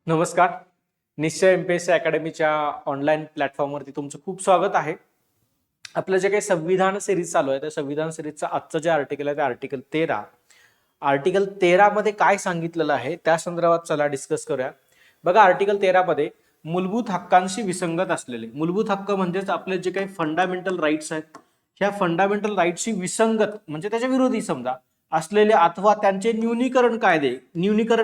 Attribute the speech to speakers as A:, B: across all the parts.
A: नमस्कार. निश्चय MPSC अकॅडमीच्या online प्लॅटफॉर्मवरती तुमचं खूप स्वागत आहे. आपलं जे काही संविधान सिरीज चालू आहे त्या संविधान सिरीजचं आजचं जे आर्टिकल आहे ते आर्टिकल 13 मध्ये काय सांगितलेलं आहे त्या संदर्भात चला डिस्कस करूया. बघा, आर्टिकल 13 मध्ये मूलभूत हक्कांशी विसंगत असलेले मूलभूत हक्क म्हणजेच आपले जे काही फंडामेंटल राईट्स आहेत ह्या फंडामेंटल राईट्सशी विसंगत म्हणजे त्याच्या विरोधी समजा असलेले अथवा त्यांचे न्यूनीकरण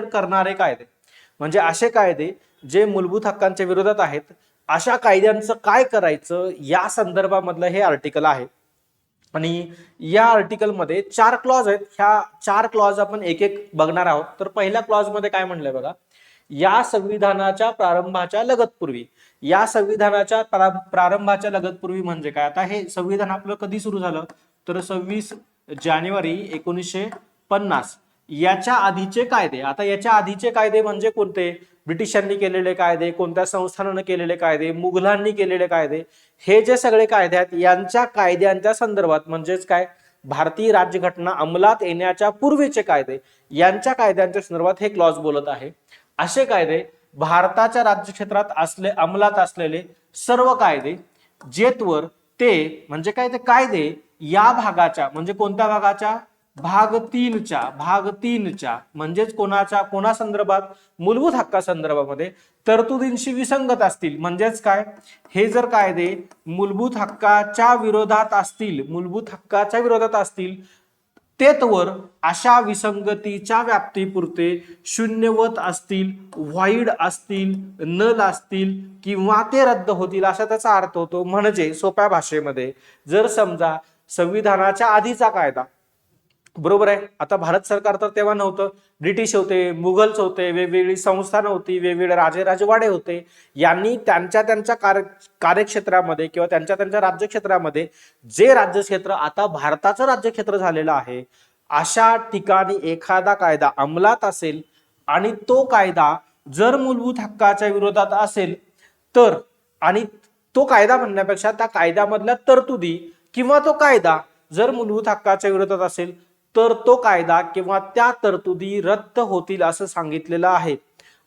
A: करणारे कायदे म्हणजे असे कायदे जे मूलभूत हक्कांच्या विरोधात आहेत अशा कायद्यांचं काय करायचं या संदर्भामधलं हे आर्टिकल आहे. आणि या आर्टिकलमध्ये 4 क्लॉज आहेत. ह्या 4 क्लॉज आपण एक एक बघणार आहोत. तर पहिल्या क्लॉज मध्ये काय म्हणलंय बघा, या संविधानाच्या प्रारंभाच्या लगतपूर्वी म्हणजे काय. आता हे संविधान आपलं कधी सुरू झालं तर 26 जानेवारी 1950. याच्या आधीचे कायदे, आता याच्या आधीचे कायदे म्हणजे कोणते, ब्रिटिशांनी केलेले कायदे, कोणत्या संस्थानाने केलेले कायदे, मुघलांनी केलेले कायदे, हे जे सगळे कायदे आहेत यांच्या कायद्यांच्या संदर्भात म्हणजेच काय भारतीय राज्यघटना अंमलात येण्याच्या पूर्वीचे कायदे यांच्या कायद्यांच्या संदर्भात हे क्लॉज बोलत आहे. असे कायदे भारताच्या राज्यक्षेत्रात अंमलात असलेले सर्व कायदे जेतवर ते म्हणजे काय ते कायदे या भागाच्या म्हणजे कोणत्या भागाच्या भाग 3च्या म्हणजेच कोणा संदर्भात मूलभूत हक्का संदर्भामध्ये तरतुदींशी विसंगत असतील. म्हणजेच काय, हे जर कायदे मूलभूत हक्काच्या विरोधात असतील तेतवर अशा विसंगतीच्या व्याप्तीपुरते शून्यवत असतील, व्हॉइड असतील, नल असतील किंवा ते रद्द होतील असा त्याचा अर्थ होतो. म्हणजे सोप्या भाषेमध्ये जर समजा संविधानाच्या आधीचा कायदा, बरोबर आहे, आता भारत सरकार तर तेव्हा नव्हतं, ब्रिटिश होते, मुघल्स होते, वेगवेगळी संस्थानं होती, वेगवेगळे राजवाडे होते, यांनी त्यांच्या कार्यक्षेत्रामध्ये किंवा त्यांच्या राज्यक्षेत्रामध्ये जे राज्यक्षेत्र आता भारताचं राज्यक्षेत्र झालेलं आहे अशा ठिकाणी एखादा कायदा अंमलात असेल आणि तो कायदा जर मूलभूत हक्काच्या विरोधात असेल तर, आणि तो कायदा म्हणण्यापेक्षा त्या कायद्यामधल्या तरतुदी किंवा तो कायदा जर मूलभूत हक्काच्या विरोधात असेल तर तो कायदा किंवा त्या तरतुदी रद्द होतील असं सांगितलेलं आहे.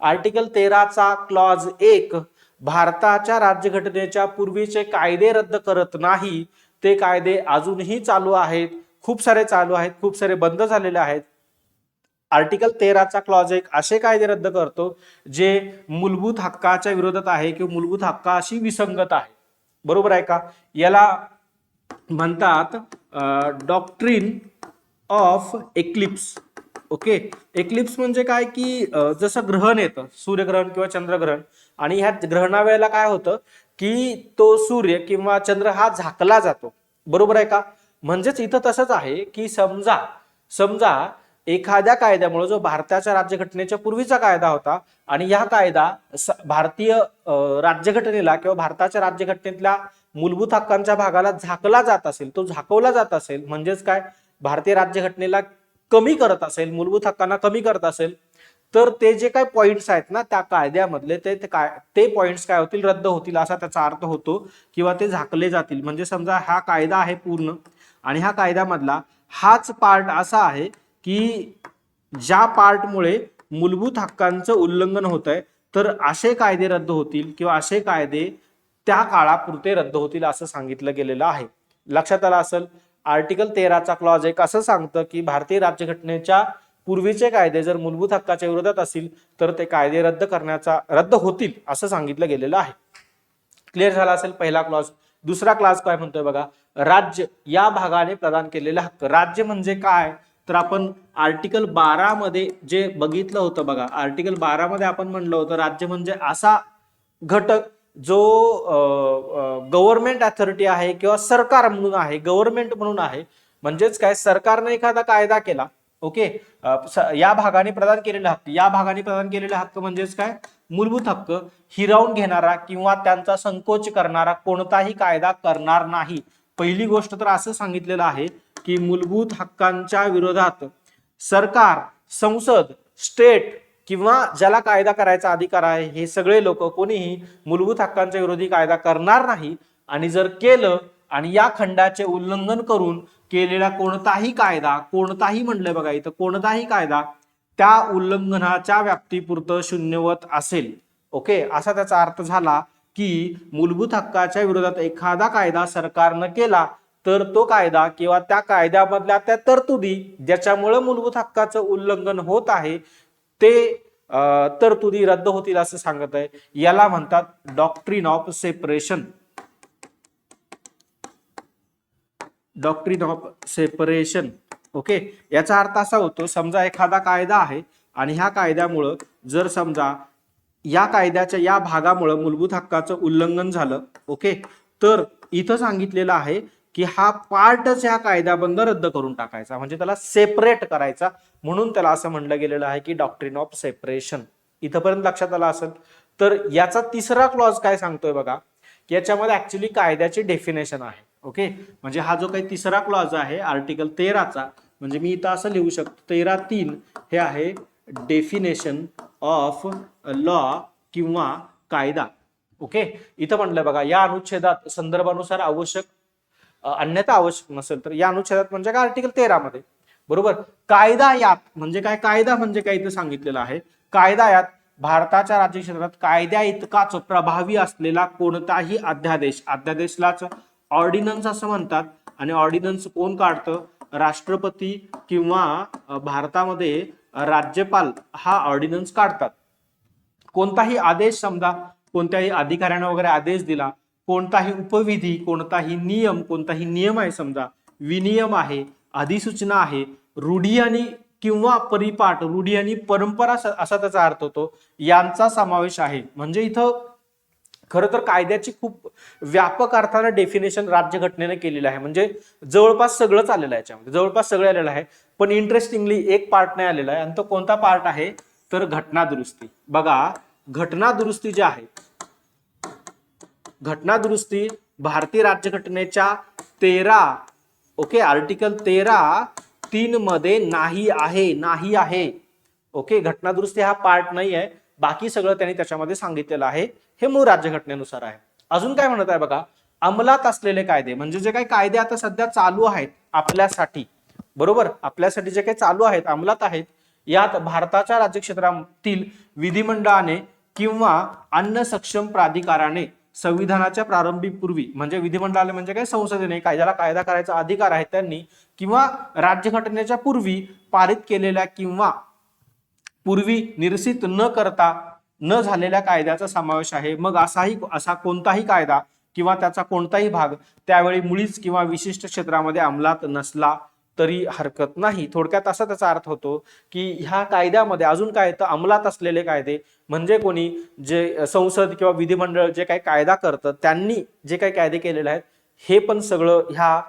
A: आर्टिकल 13चा क्लॉज 1 भारताच्या राज्यघटनेच्या पूर्वीचे कायदे रद्द करत नाही. ते कायदे अजूनही चालू आहेत, खूप सारे बंद झालेले आहेत. आर्टिकल 13चा क्लॉज 1 असे कायदे रद्द करतो जे मूलभूत हक्काच्या विरोधात आहे किंवा मूलभूत हक्काशी विसंगत आहे. बरोबर आहे का. याला म्हणतात doctrine of eclipse. Okay, eclipse म्हणजे काय की जसं ग्रहण येतं, सूर्यग्रहण किंवा चंद्रग्रहण, आणि ह्या ग्रहणा वेळेला काय होतं की तो सूर्य किंवा चंद्र हा झाकला जातो. बरोबर आहे का. म्हणजेच इथं तसंच आहे की समजा एखाद्या कायद्यामुळे जो भारताच्या राज्यघटनेच्या पूर्वीचा कायदा होता आणि हा कायदा भारतीय राज्यघटनेला किंवा भारताच्या राज्यघटनेतल्या मूलभूत हक्कांच्या भागाला झाकवला जात असेल, म्हणजेच काय भारतीय राज्यघटनेला कमी करत असेल, मूलभूत हक्कांना कमी करत असेल, तर ते जे काही पॉइंट्स आहेत ना त्या कायद्यामधले ते पॉइंट्स काय होतील, रद्द होतील असा त्याचा अर्थ होतो किंवा ते झाकले जातील. म्हणजे समजा हा कायदा आहे पूर्ण आणि ह्या कायद्यामधला हाच पार्ट असा आहे की ज्या पार्टमुळे मूलभूत हक्कांचं उल्लंघन होत आहे, तर असे कायदे रद्द होतील किंवा असे कायदे त्या काळापुरते रद्द होतील असं सांगितलं गेलेलं आहे. लक्षात आलं असेल. आर्टिकल 13चा क्लॉज 1 असं सांगतं की भारतीय राज्यघटनेच्या पूर्वीचे कायदे जर मूलभूत हक्काच्या विरोधात असतील तर ते कायदे रद्द होतील असं सांगितलं गेलेलं आहे. क्लिअर झाला असेल पहिला क्लॉज. दुसरा क्लॉज काय म्हणतोय बघा, राज्य या भागाने प्रदान केलेले हक्क. राज्य म्हणजे काय तर आपण आर्टिकल 12 मध्ये जे बघितलं होतं बघा, आर्टिकल 12 मध्ये आपण म्हणलं होतं राज्य म्हणजे असा घटक जो गव्हर्नमेंट अथॉरिटी आहे किंवा सरकार म्हणून आहे, गव्हर्नमेंट म्हणून आहे. म्हणजेच काय, सरकारने एखादा कायदा केला, ओके, या भागाने प्रदान केलेले हक्क म्हणजेच काय, मूलभूत हक्क हिरावून घेणारा किंवा त्यांचा संकोच करणारा कोणताही कायदा करणार नाही. पहिली गोष्ट तर असं सांगितलेलं आहे की मूलभूत हक्कांच्या विरोधात सरकार, संसद, स्टेट किंवा ज्याला कायदा करायचा अधिकार आहे हे सगळे लोक कोणीही मूलभूत हक्कांच्या विरोधी कायदा करणार नाही. आणि जर केलं आणि या खंडाचे उल्लंघन करून केलेला कोणताही कायदा, कोणताही म्हणलंय बघा इथं, कोणताही कायदा त्या उल्लंघनाच्या व्याप्तीपुरतं शून्यवत असेल. ओके, असा त्याचा अर्थ झाला की मूलभूत हक्काच्या विरोधात एखादा कायदा सरकारनं केला तर तो कायदा किंवा त्या कायद्यामधल्या त्या तरतुदी ज्याच्यामुळे मूलभूत हक्काचं उल्लंघन होत आहे ते तरतुदी रद्द होतील असं सांगत आहे. याला म्हणतात doctrine of separation. Doctrine of separation. Okay, याचा अर्थ असा होतो, समजा एखादा कायदा आहे आणि ह्या कायद्यामुळं जर समजा या कायद्याच्या या भागामुळं मूलभूत हक्काचं उल्लंघन झालं, ओके, तर इथं सांगितलेलं आहे की हा पार्टच ह्या कायद्याबंद रद्द करून टाकायचा, म्हणजे त्याला सेपरेट करायचा. म्हणून त्याला असं म्हणलं गेलेलं आहे की डॉक्ट्रिन ऑफ सेपरेशन. इथंपर्यंत लक्षात आलं असेल. तर याचा तिसरा क्लॉज काय सांगतोय बघा, की याच्यामध्ये ऍक्च्युली कायद्याची डेफिनेशन आहे. ओके, म्हणजे हा जो काही तिसरा क्लॉज आहे आर्टिकल 13चा, म्हणजे मी इथं असं लिहू शकतो 13(3) हे आहे डेफिनेशन ऑफ लॉ किंवा कायदा. ओके, इथं म्हटलंय बघा, या अनुच्छेदात संदर्भानुसार आवश्यक अन्यथा आवश्यक नसेल तर, या अनुच्छेदात म्हणजे काय आर्टिकल 13 मध्ये, बरोबर. कायदा यात म्हणजे काय, कायदा म्हणजे काय इथं सांगितलेलं आहे, कायदा यात भारताच्या राज्य क्षेत्रात कायद्या इतकाच प्रभावी असलेला कोणताही अध्यादेश, अध्यादेशलाच ऑर्डिनन्स असं म्हणतात, आणि ऑर्डिनन्स कोण काढतं, राष्ट्रपती किंवा भारतामध्ये राज्यपाल हा ऑर्डिनन्स काढतात. कोणताही आदेश, समजा कोणत्याही अधिकाऱ्यानं वगैरे आदेश दिला, कोणताही उपविधी, कोणताही नियम आहे, समजा विनियम आहे, अधिसूचना आहे, रूढी आणि किंवा परिपाठ, रूढी आणि परंपरा असा त्याचा अर्थ होतो, यांचा समावेश आहे. म्हणजे इथं खरं तर कायद्याची खूप व्यापक अर्थानं डेफिनेशन राज्यघटनेने केलेलं आहे. म्हणजे जवळपास सगळंच आलेलं आहे याच्यामध्ये, जवळपास सगळं आलेलं आहे. पण इंटरेस्टिंगली एक पार्ट नाही आलेला आहे, आणि तो कोणता पार्ट आहे तर घटना दुरुस्ती. बघा, घटना दुरुस्ती जी आहे, घटना दुरुस्ती भारतीय राज्यघटनेच्या 13 ओके आर्टिकल 13(3) मध्ये नाही आहे. ओके, घटना दुरुस्ती हा पार्ट नाही आहे, बाकी सगळं त्यांनी त्याच्यामध्ये सांगितलेलं आहे, हे मूळ राज्यघटनेनुसार आहे. अजून काय म्हणत आहे बघा, अंमलात असलेले कायदे, म्हणजे जे काही कायदे आता सध्या चालू आहेत आपल्यासाठी, बरोबर, आपल्यासाठी जे काही चालू आहेत, अंमलात आहेत, यात भारताच्या राज्यक्षेत्रातील विधिमंडळाने किंवा अन्य सक्षम प्राधिकाराने संविधानाच्या प्रारंभी पूर्वी, म्हणजे विधिमंडळाने म्हणजे काय, संसदेने कायद्याला कायदा करायचा अधिकार आहे त्यांनी, किंवा राज्यघटनेच्या पूर्वी पारित केलेल्या किंवा पूर्वी निरसित न झालेल्या कायद्याचा समावेश आहे. मग असा कोणताही कायदा किंवा त्याचा कोणताही भाग त्यावेळी मुळीच किंवा विशिष्ट क्षेत्रामध्ये अंमलात नसला तरी हरकत नाही. थोडक्यात असा त्याचा अर्थ होतो की ह्या कायद्यामध्ये अजून काय तर अंमलात असलेले कायदे म्हणजे कोणी, जे संसद किंवा विधिमंडळ जे काही कायदा करतं त्यांनी जे काही कायदे केलेले आहेत, हे पण सगळं ह्या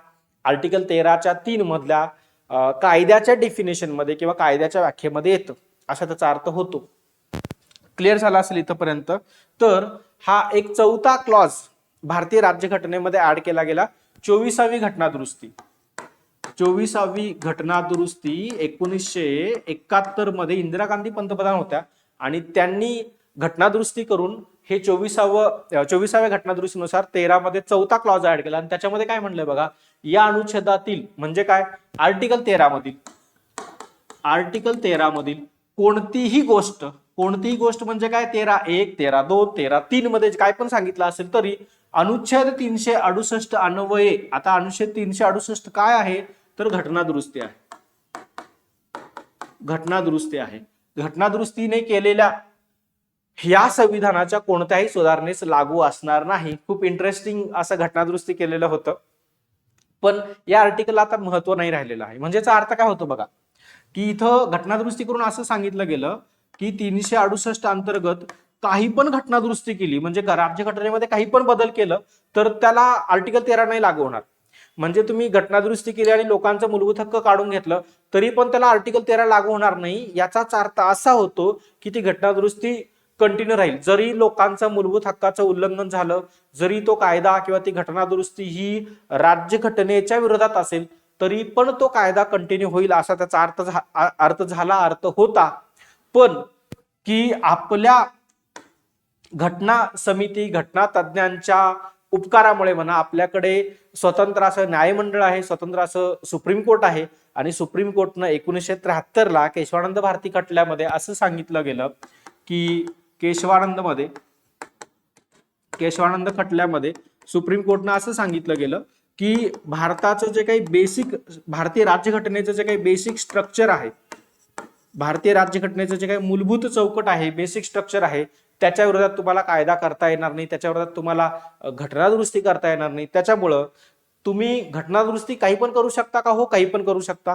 A: आर्टिकल 13(3) मधल्या कायद्याच्या डेफिनेशन मध्ये किंवा कायद्याच्या व्याख्येमध्ये येतं, असा त्याचा अर्थ होतो. क्लिअर झाला असेल इथपर्यंत. तर हा एक चौथा क्लॉज भारतीय राज्यघटनेमध्ये ऍड केला गेला, 24वी घटना दुरुस्ती. 24वी घटना दुरुस्ती 1971 मध्ये इंदिरा गांधी पंतप्रधान होत्या आणि त्यांनी घटना दुरुस्ती करून हे 24व्या घटना दुरुस्तीनुसार 13 मध्ये चौथा क्लॉज ऍड केला. आणि त्याच्यामध्ये काय म्हणलंय बघा, या अनुच्छेदातील म्हणजे काय आर्टिकल 13 मधील कोणतीही गोष्ट म्हणजे काय 13(1), 13(2), 13(3) मध्ये काय पण सांगितलं असेल तरी अनुच्छेद 368 अन्वये, आता अनुच्छेद 368 काय आहे तर घटना दुरुस्ती आहे. घटना दुरुस्तीने केलेल्या ह्या संविधानाच्या कोणत्याही सुधारणेस लागू असणार नाही. खूप इंटरेस्टिंग असं घटना दुरुस्ती केलेलं होतं, पण या आर्टिकलला आता महत्व नाही राहिलेलं आहे. म्हणजे याचा अर्थ काय होतो बघा, की इथं घटना दुरुस्ती करून असं सांगितलं गेलं की 368 अंतर्गत काही पण घटना दुरुस्ती केली, म्हणजे राज्यघटनेमध्ये काही पण बदल केलं तर त्याला आर्टिकल 13 नाही लागू होणार. म्हणजे तुम्ही घटना दुरुस्ती केली आणि लोकांचं मूलभूत हक्क काढून घेतलं तरी पण त्याला आर्टिकल 13 लागू होणार नाही. याचाच अर्थ असा होतो की ती घटना दुरुस्ती कंटिन्यू राहील. जरी लोकांचं मूलभूत हक्काचं उल्लंघन झालं, जरी तो कायदा किंवा ती घटना दुरुस्ती ही राज्यघटनेच्या विरोधात असेल तरी पण तो कायदा कंटिन्यू होईल, असा त्याचा अर्थ होता. पण की आपल्या घटना समिती, घटना तज्ञांच्या उपकारामुळे म्हणा, आपल्याकडे स्वतंत्र असं न्यायमंडळ आहे, स्वतंत्र असं सुप्रीम कोर्ट आहे आणि सुप्रीम कोर्टनं 1973 केशवानंद भारती खटल्यामध्ये असं सांगितलं गेलं की केशवानंद खटल्यामध्ये सुप्रीम कोर्टनं असं सांगितलं गेलं की भारताचं जे काही बेसिक भारतीय राज्यघटनेचं जे काही बेसिक स्ट्रक्चर आहे, भारतीय राज्यघटनेचं जे काही मूलभूत चौकट आहे, बेसिक स्ट्रक्चर आहे, त्याच्या विरोधात तुम्हाला कायदा करता येणार नाही, त्याच्या विरोधात तुम्हाला घटनादुरुस्ती करता येणार नाही. त्याच्यामुळं तुम्ही घटनादुरुस्ती काही पण करू शकता का? हो, काही पण करू शकता.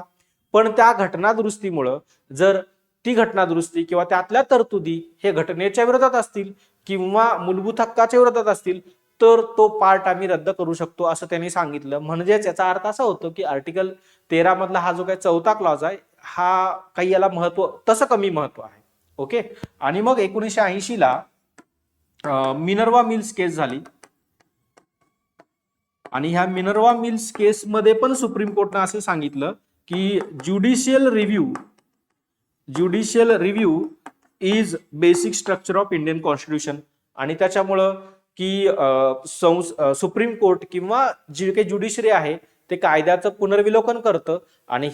A: पण त्या घटनादुरुस्तीमुळं जर ती घटनादुरुस्ती किंवा त्यातल्या तरतुदी हे घटनेच्या विरोधात असतील किंवा मूलभूत हक्काच्या विरोधात असतील तर तो पार्ट आम्ही रद्द करू शकतो असं त्यांनी सांगितलं. म्हणजेच याचा अर्थ असा होतो की आर्टिकल 13 मधला हा जो काही 4था क्लॉज आहे हा काही याला महत्व तसं कमी महत्व आहे. ओके. आणि मग 1980ला मिनर्वा मिल्स केस झाली आणि ह्या मिनर्वा मिल्स केसमध्ये पण सुप्रीम कोर्टनं असं सांगितलं की judicial review is basic structure of Indian constitution. आणि त्याच्यामुळं की सुप्रीम कोर्ट किंवा जे काही ज्युडिशरी आहे ते कायद्याचं पुनर्विलोकन करतं आणि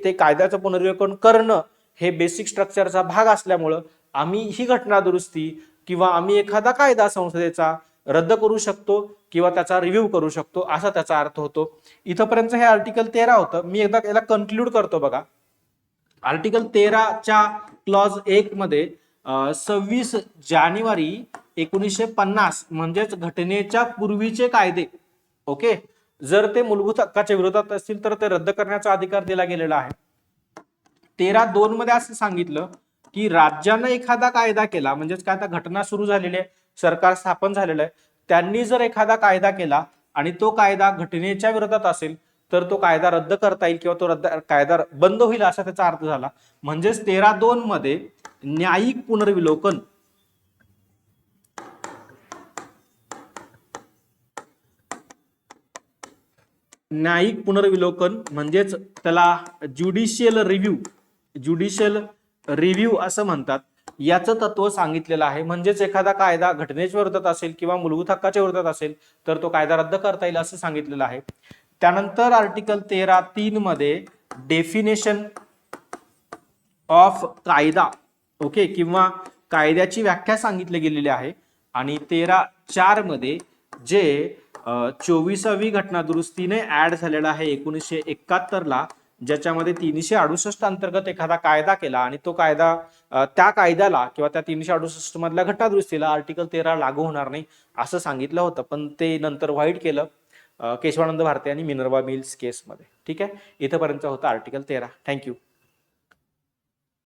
A: ते कायद्याचं पुनर्विलोकन करणं हे बेसिक स्ट्रक्चरचा भाग असल्यामुळं आम्ही ही घटना दुरुस्ती किंवा आम्ही एखादा कायदा संसदेचा रद्द करू शकतो किंवा त्याचा रिव्ह्यू करू शकतो असा त्याचा अर्थ होतो. इथपर्यंत हे आर्टिकल 13 होतं. मी एकदा याला कन्क्लूड करतो बघा. आर्टिकल 13च्या क्लॉज 1 मध्ये 26 जानेवारी 1950 म्हणजेच घटनेच्या पूर्वीचे कायदे, ओके, जर ते मूलभूत हक्काच्या विरोधात असतील तर ते रद्द करण्याचा अधिकार दिला गेलेला आहे. 13(2) मध्ये असं सांगितलं की राज्यानं एखादा कायदा केला, म्हणजेच काय, आता घटना सुरू झालेली आहे, सरकार स्थापन झालेलं आहे, त्यांनी जर एखादा कायदा केला आणि तो कायदा घटनेच्या विरोधात असेल तर तो कायदा रद्द करता येईल किंवा तो कायदा बंद होईल असा त्याचा अर्थ झाला. म्हणजेच 13(2) मध्ये न्यायिक पुनर्विलोकन म्हणजेच त्याला ज्युडिशियल रिव्ह्यू असं म्हणतात, याचं तत्व सांगितलेलं आहे. म्हणजेच एखादा कायदा घटनेच्या विरोधात असेल किंवा मूलभूत हक्काच्या विरोधात असेल तर तो कायदा रद्द करता येईल असं सांगितलेलं आहे. त्यानंतर आर्टिकल 13(3) मध्ये डेफिनेशन ऑफ कायदा, ओके, किंवा कायद्याची व्याख्या सांगितली गेलेली आहे. आणि 13(4) मध्ये जे 24वी घटना दुरुस्तीने ऍड झालेला आहे 1971ला, ज्याच्यामध्ये 368 अंतर्गत एखादा कायदा केला आणि तो कायदा त्या कायद्याला किंवा त्या 368 मधल्या घटना दुरुस्तीला आर्टिकल 13 लागू होणार नाही असं सांगितलं होतं. पण ते नंतर व्हाईट केलं केशवानंद भारती आणि मिनर्वा मिल्स केसमध्ये. ठीक आहे, इथपर्यंत होता आर्टिकल 13. थँक्यू.